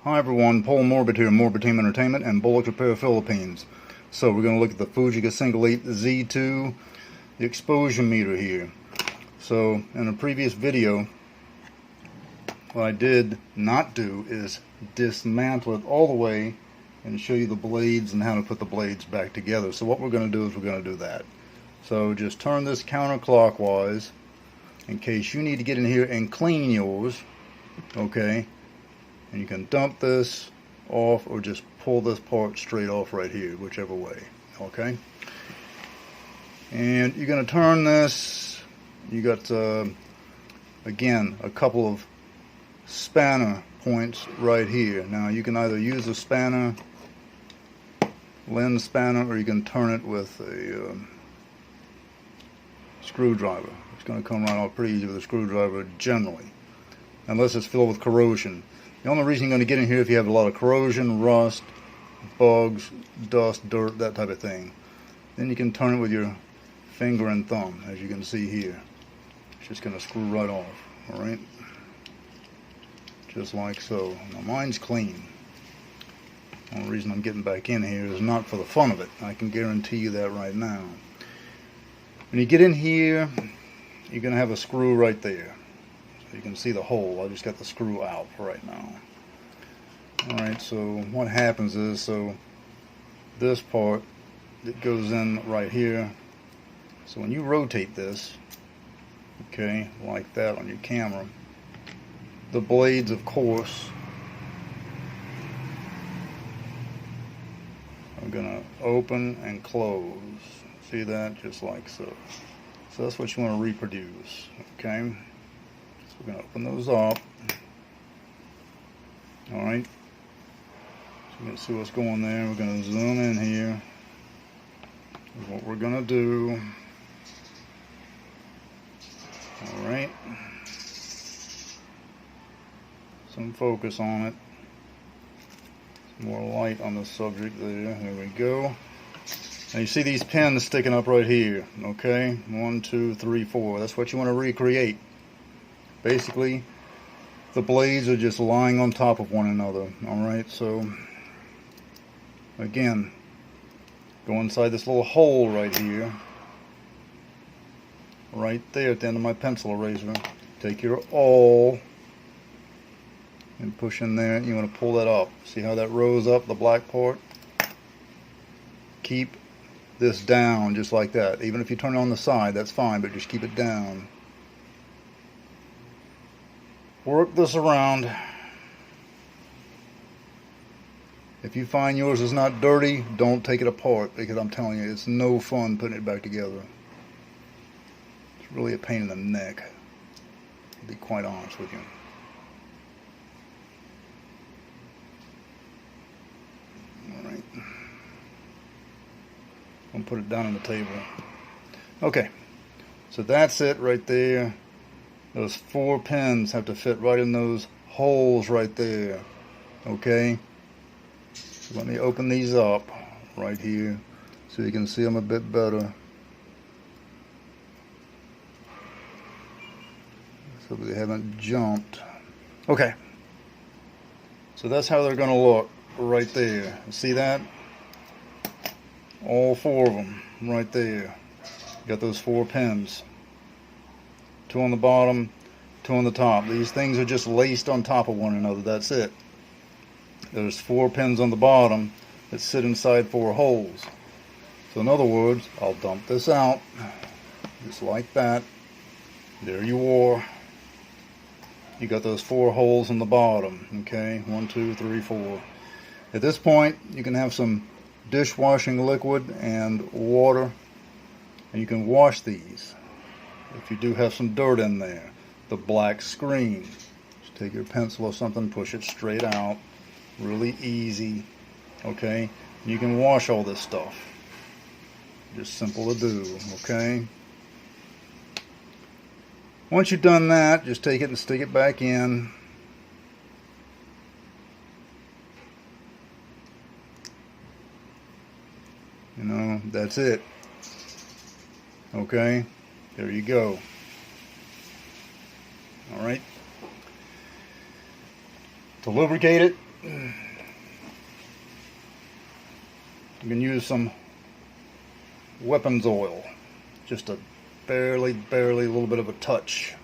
Hi everyone, Paul Morbid here, Morbid Team Entertainment and Bolex Repair Philippines. So we're going to look at the Fujica Single-8 Z2, the exposure meter here. So in a previous video, what I did not do is dismantle it all the way and show you the blades and how to put the blades back together. So what we're going to do is we're going to do that. So just turn this counterclockwise in case you need to get in here and clean yours, okay? And you can dump this off or just pull this part straight off right here, whichever way, okay? And you're going to turn this. You got, again, a couple of spanner points right here. Now you can either use a spanner, lens spanner, or you can turn it with a screwdriver. It's going to come right off pretty easy with a screwdriver generally, unless it's filled with corrosion. The only reason you're going to get in here if you have a lot of corrosion, rust, bugs, dust, dirt, that type of thing. Then you can turn it with your finger and thumb, as you can see here. It's just going to screw right off, alright? Just like so. Now mine's clean. The only reason I'm getting back in here is not for the fun of it. I can guarantee you that right now. When you get in here, you're going to have a screw right there. You can see the hole. I just got the screw out for right now. Alright, so what happens is, so this part that goes in right here, so when you rotate this, okay, like that on your camera, the blades, of course, are going to open and close. See that? Just like so. So that's what you want to reproduce, okay? We're going to open those up. Alright. So you can see what's going there. We're going to zoom in here. What we're going to do. Alright. Some focus on it. Some more light on the subject there. There we go. Now you see these pins sticking up right here. Okay? 1, 2, 3, 4. That's what you want to recreate. Basically, the blades are just lying on top of one another. Alright, so again, go inside this little hole right here, right there at the end of my pencil eraser. Take your awl and push in there. You want to pull that up. See how that rose up, the black part? Keep this down just like that. Even if you turn it on the side, that's fine, but just keep it down. Work this around. If you find yours is not dirty, don't take it apart, because I'm telling you, it's no fun putting it back together. It's really a pain in the neck, to be quite honest with you. Alright. I'm going to put it down on the table. Okay, so that's it right there. Those 4 pins have to fit right in those holes right there. Okay? So let me open these up right here so you can see them a bit better. So they haven't jumped. Okay. So that's how they're going to look right there. See that? All 4 of them right there. Got those 4 pins. 2 on the bottom, 2 on the top. These things are just laced on top of one another. That's it. There's 4 pins on the bottom that sit inside 4 holes. So in other words, I'll dump this out just like that. There you are. You got those 4 holes in the bottom. Okay, 1, 2, 3, 4. At this point, you can have some dishwashing liquid and water, and you can wash these. If you do have some dirt in there, the black screen, just take your pencil or something, push it straight out, really easy, okay? And you can wash all this stuff. Just simple to do, okay? Once you've done that, just take it and stick it back in. You know, that's it. Okay? There you go. Alright. To lubricate it, You can use some weapons oil, just a barely little bit of a touch.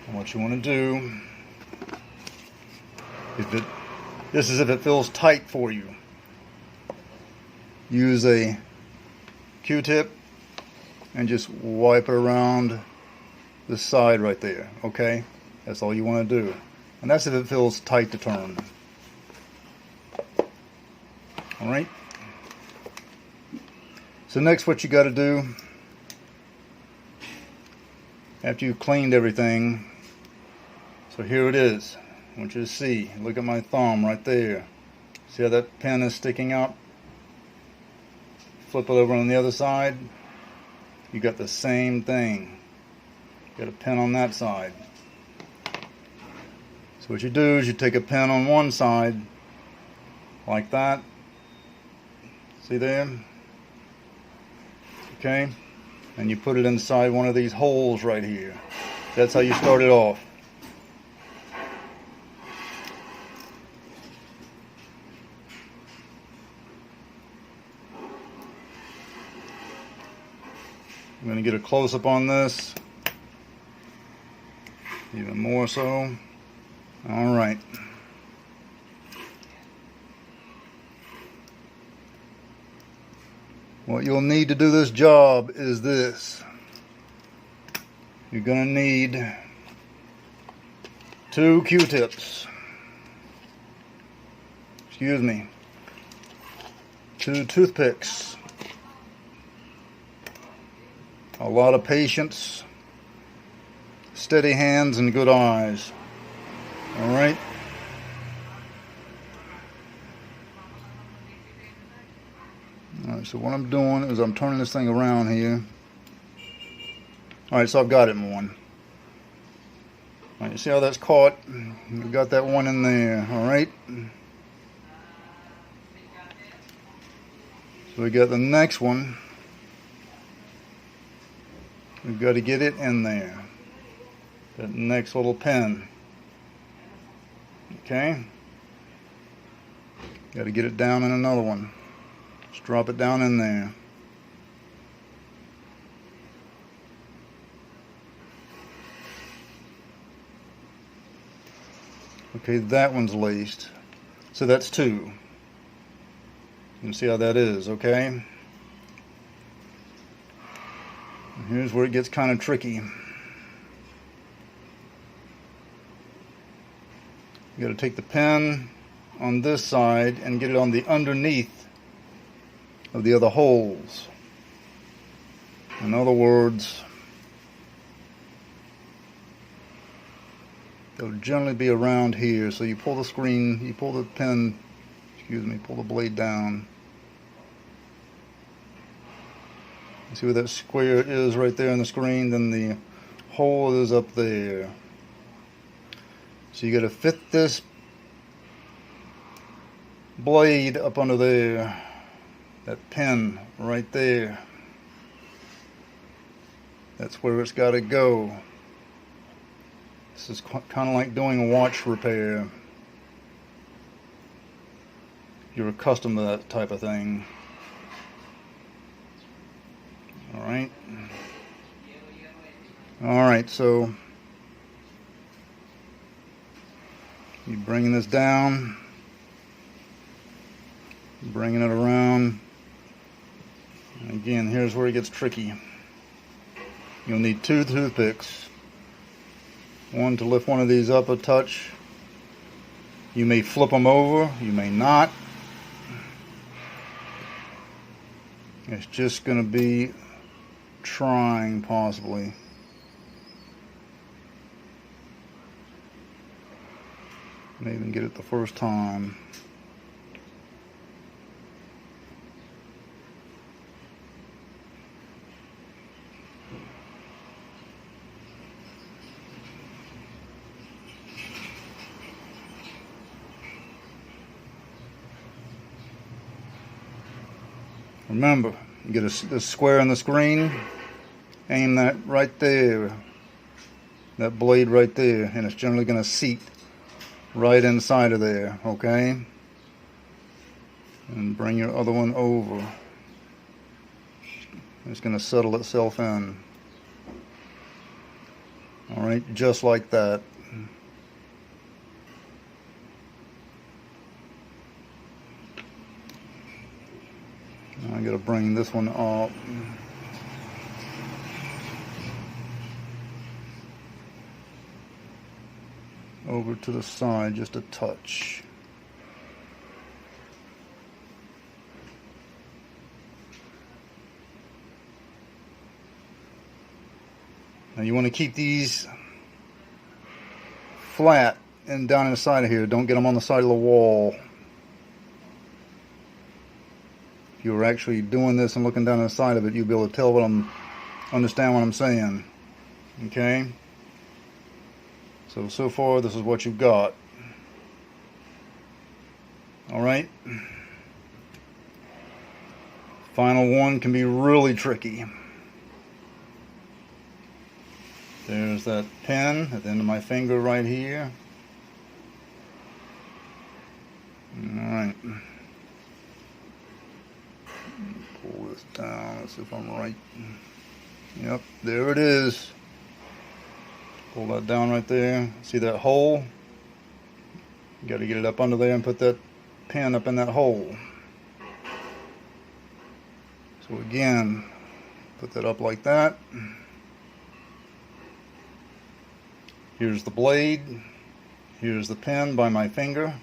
And what you want to do, this is if it feels tight for you. Use a Q-tip and just wipe it around the side right there, okay? That's all you want to do. And that's if it feels tight to turn. Alright? So next what you got to do, after you've cleaned everything, so here it is. I want you to see, look at my thumb right there. See how that pin is sticking out? Flip it over on the other side. You got the same thing. Got a pin on that side. So what you do is you take a pin on one side, like that. See there? Okay? And you put it inside one of these holes right here. That's how you start it off. I'm going to get a close-up on this, even more so. Alright. What you'll need to do this job is this. You're going to need 2 Q-tips. Excuse me. 2 toothpicks. A lot of patience, steady hands, and good eyes. Alright? Alright, so what I'm doing is I'm turning this thing around here. Alright, so I've got it in one. Alright, you see how that's caught? We've got that one in there. Alright? So we got the next one. We've got to get it in there. That next little pin. Okay? Got to get it down in another one. Just drop it down in there. Okay, that one's laced. So that's 2. You can see how that is, okay? Here's where it gets kind of tricky. You got to take the pin on this side and get it on the underneath of the other holes. In other words, they'll generally be around here. So you pull the screen, you pull the pin, excuse me, pull the blade down. See where that square is right there on the screen? Then the hole is up there. So you got to fit this blade up under there. That pin right there. That's where it's got to go. This is kind of like doing a watch repair. You're accustomed to that type of thing. Alright. Alright, so you bringing this down, bringing it around. And again, here's where it gets tricky. You'll need 2 toothpicks. One to lift one of these up a touch. You may flip them over, you may not. It's just going to be trying, possibly. May even get it the first time. Remember, you get a square on the screen, aim that right there. that blade right there, and it's generally going to seat right inside of there, okay? And bring your other one over. It's going to settle itself in. Alright, just like that. Now I got to bring this one up. Over to the side just a touch. Now you want to keep these flat and down inside of here. Don't get them on the side of the wall. If you were actually doing this and looking down the side of it, you'll be able to tell understand what I'm saying. Okay? So far this is what you've got. Alright? Final one can be really tricky. There's that pin at the end of my finger right here. Alright. Pull this down, let's see if I'm right. Yep, there it is. Pull that down right there. See that hole? You got to get it up under there and put that pin up in that hole. So again, put that up like that. Here's the blade. Here's the pin by my finger.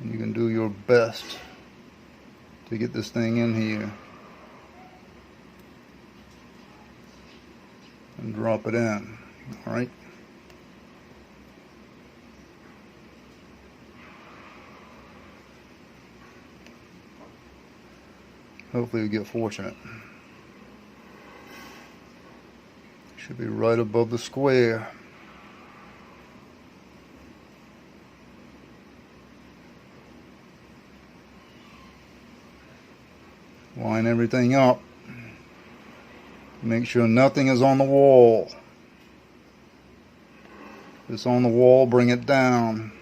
And you can do your best to get this thing in here and drop it in. All right. Hopefully we get fortunate. Should be right above the square. Line everything up. Make sure nothing is on the wall. If it's on the wall, bring it down.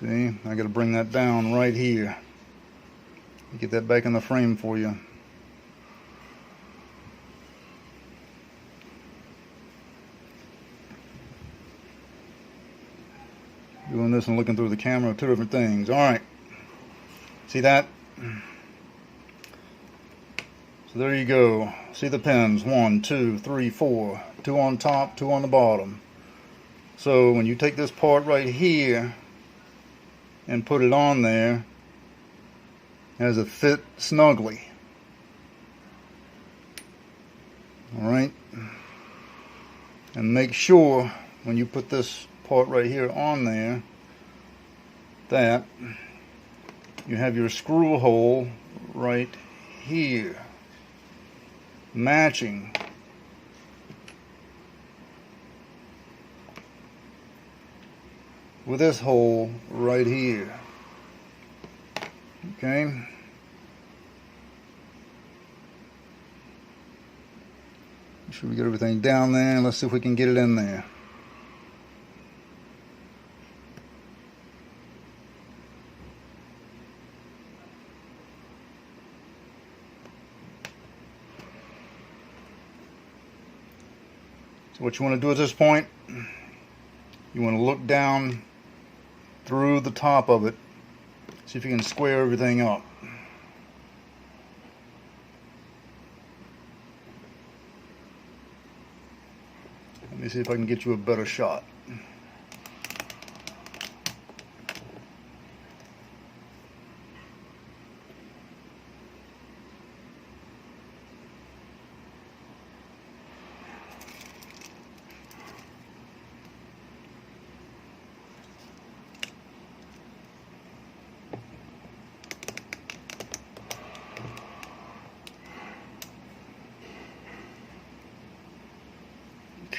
See, I got to bring that down right here. Get that back in the frame for you. Doing this and looking through the camera, two different things. All right. See that? So there you go. See the pins. 1, 2, 3, 4. 2 on top, 2 on the bottom. So when you take this part right here and put it on there, it has a fit snugly. Alright, and make sure when you put this part right here on there that you have your screw hole right here matching with this hole right here. Okay. Make sure we get everything down there, and let's see if we can get it in there. So what you want to do at this point, you want to look down through the top of it, see if you can square everything up. Let me see if I can get you a better shot.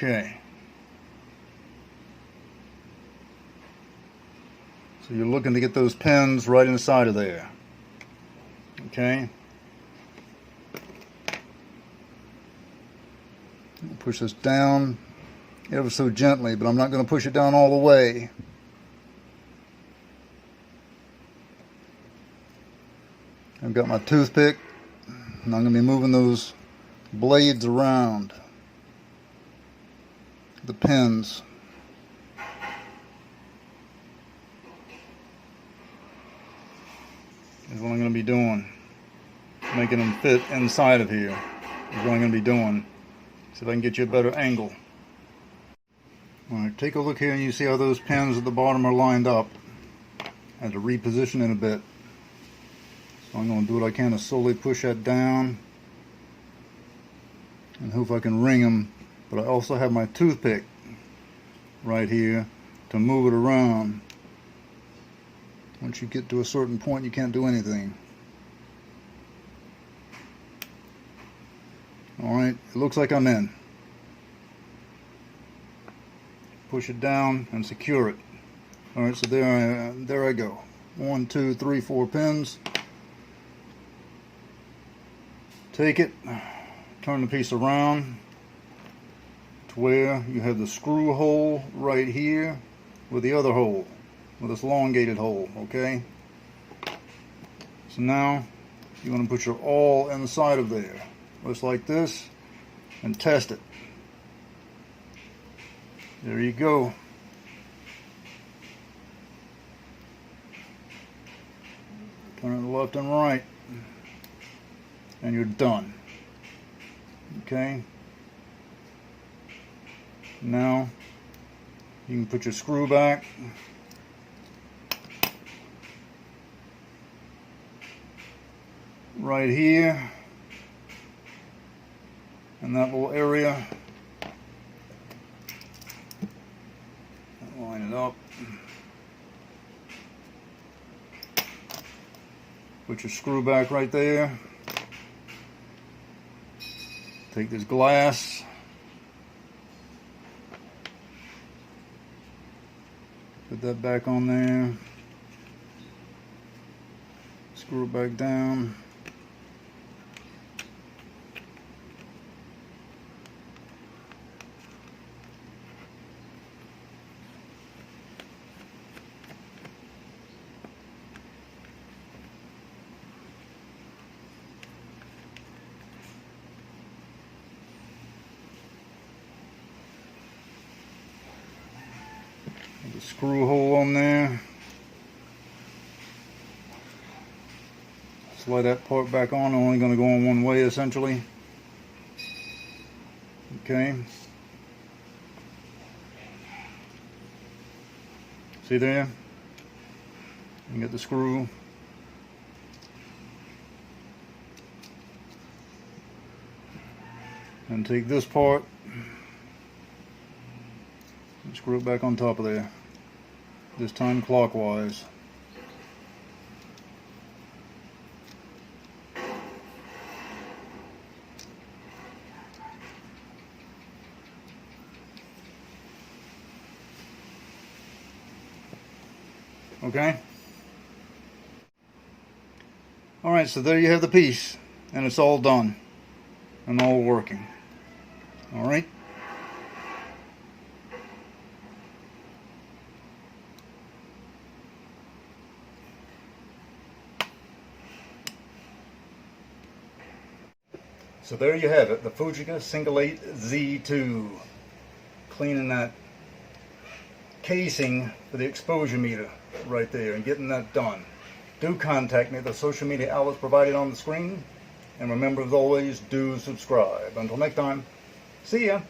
Okay. So you're looking to get those pins right inside of there. Okay. Push this down ever so gently, but I'm not going to push it down all the way. I've got my toothpick, and I'm going to be moving those blades around the pins. Is what I'm going to be doing. Making them fit inside of here is what I'm going to be doing. See if I can get you a better angle. Alright, take a look here and you see how those pins at the bottom are lined up. I had to reposition it a bit. So I'm going to do what I can to slowly push that down and hope I can ring them. But I also have my toothpick right here to move it around. Once you get to a certain point, you can't do anything. Alright, it looks like I'm in. Push it down and secure it. Alright, so there I go. 1, 2, 3, 4 pins. Take it, turn the piece around to where you have the screw hole right here with the other hole, with this elongated hole, okay? So now you want to put your awl inside of there, just like this, and test it. There you go. Turn it left and right, and you're done. Okay? Now you can put your screw back. Right here, in that little area. Line it up. Put your screw back right there. Take this glass. Put that back on there. Screw it back down. The screw hole on there. Slide that part back on. I'm only going to go on one way essentially. Okay. See there? You get the screw. And take this part and screw it back on top of there. This time clockwise. Okay? Alright, so there you have the piece, and it's all done and all working. Alright? So there you have it, the Fujica Single-8 Z2. Cleaning that casing for the exposure meter right there and getting that done. Do contact me at the social media outlets provided on the screen. And remember, as always, do subscribe. Until next time, see ya.